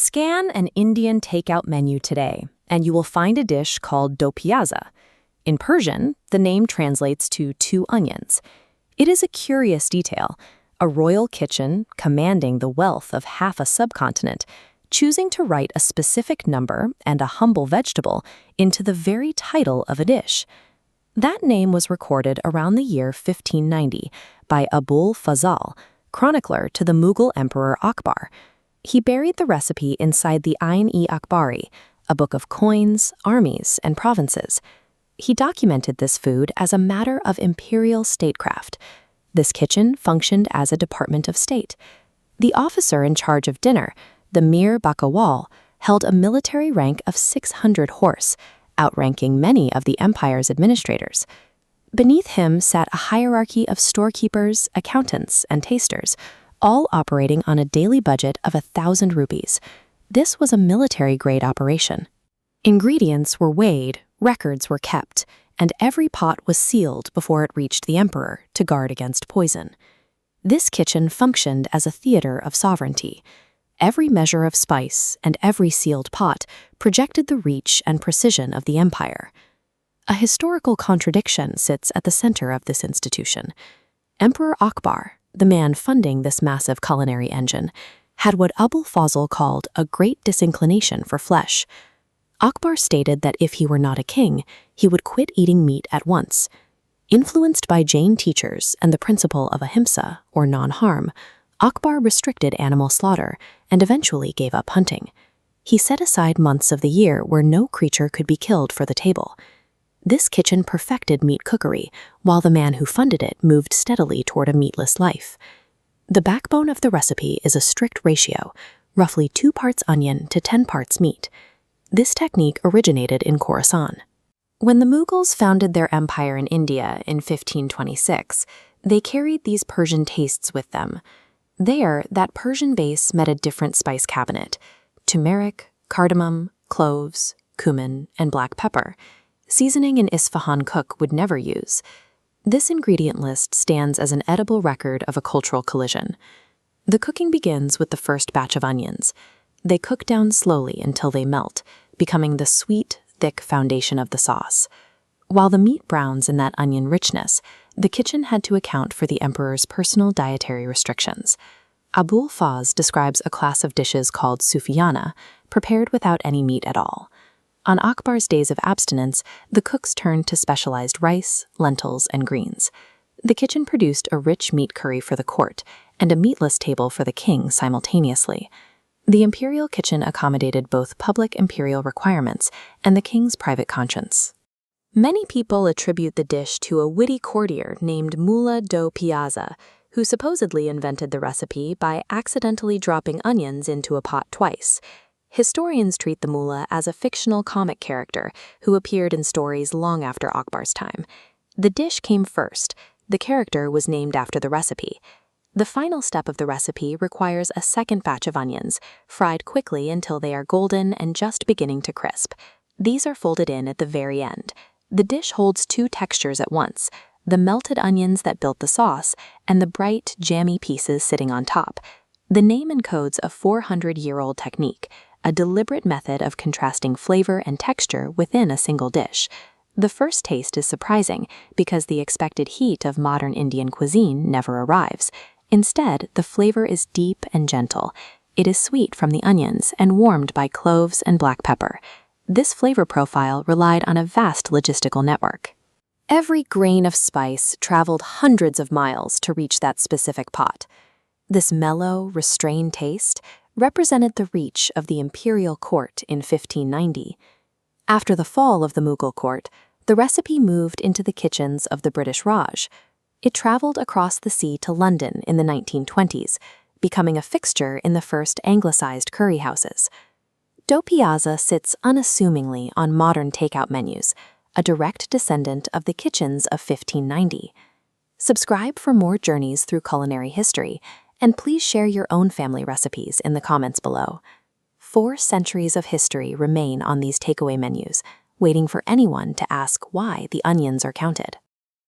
Scan an Indian takeout menu today, and you will find a dish called Dopiyaza. In Persian, the name translates to 2 onions. It is a curious detail, a royal kitchen commanding the wealth of half a subcontinent, choosing to write a specific number and a humble vegetable into the very title of a dish. That name was recorded around the year 1590 by Abul Fazl, chronicler to the Mughal Emperor Akbar. He buried the recipe inside the Ain-i-Akbari, a book of coins, armies, and provinces. He documented this food as a matter of imperial statecraft. This kitchen functioned as a department of state. The officer in charge of dinner, the Mir Bakawal, held a military rank of 600 horse, outranking many of the empire's administrators. Beneath him sat a hierarchy of storekeepers, accountants, and tasters, all operating on a daily budget of 1,000 rupees. This was a military-grade operation. Ingredients were weighed, records were kept, and every pot was sealed before it reached the emperor to guard against poison. This kitchen functioned as a theater of sovereignty. Every measure of spice and every sealed pot projected the reach and precision of the empire. A historical contradiction sits at the center of this institution. Emperor Akbar, the man funding this massive culinary engine, had what Abul Fazl called a great disinclination for flesh. Akbar stated that if he were not a king, he would quit eating meat at once. Influenced by Jain teachers and the principle of ahimsa, or non-harm, Akbar restricted animal slaughter and eventually gave up hunting. He set aside months of the year where no creature could be killed for the table. This kitchen perfected meat cookery, while the man who funded it moved steadily toward a meatless life. The backbone of the recipe is a strict ratio, roughly 2 parts onion to 10 parts meat. This technique originated in Khorasan. When the Mughals founded their empire in India in 1526, they carried these Persian tastes with them. There, that Persian base met a different spice cabinet: turmeric, cardamom, cloves, cumin, and black pepper, seasoning an Isfahan cook would never use. This ingredient list stands as an edible record of a cultural collision. The cooking begins with the first batch of onions. They cook down slowly until they melt, becoming the sweet, thick foundation of the sauce. While the meat browns in that onion richness, the kitchen had to account for the emperor's personal dietary restrictions. Abul Fazl describes a class of dishes called sufiyana, prepared without any meat at all. On Akbar's days of abstinence, the cooks turned to specialized rice, lentils, and greens. The kitchen produced a rich meat curry for the court and a meatless table for the king simultaneously. The imperial kitchen accommodated both public imperial requirements and the king's private conscience. Many people attribute the dish to a witty courtier named Mullah Do-Piyaza, who supposedly invented the recipe by accidentally dropping onions into a pot twice. Historians treat the mullah as a fictional comic character who appeared in stories long after Akbar's time. The dish came first. The character was named after the recipe. The final step of the recipe requires a second batch of onions, fried quickly until they are golden and just beginning to crisp. These are folded in at the very end. The dish holds 2 textures at once: the melted onions that built the sauce and the bright, jammy pieces sitting on top. The name encodes a 400-year-old technique, a deliberate method of contrasting flavor and texture within a single dish. The first taste is surprising because the expected heat of modern Indian cuisine never arrives. Instead, the flavor is deep and gentle. It is sweet from the onions and warmed by cloves and black pepper. This flavor profile relied on a vast logistical network. Every grain of spice traveled hundreds of miles to reach that specific pot. This mellow, restrained taste represented the reach of the imperial court in 1590. After the fall of the Mughal court, the recipe moved into the kitchens of the British Raj. It traveled across the sea to London in the 1920s, becoming a fixture in the first anglicized curry houses. Dopiyaza sits unassumingly on modern takeout menus, a direct descendant of the kitchens of 1590. Subscribe for more journeys through culinary history, and please share your own family recipes in the comments below. 4 centuries of history remain on these takeaway menus, waiting for anyone to ask why the onions are counted.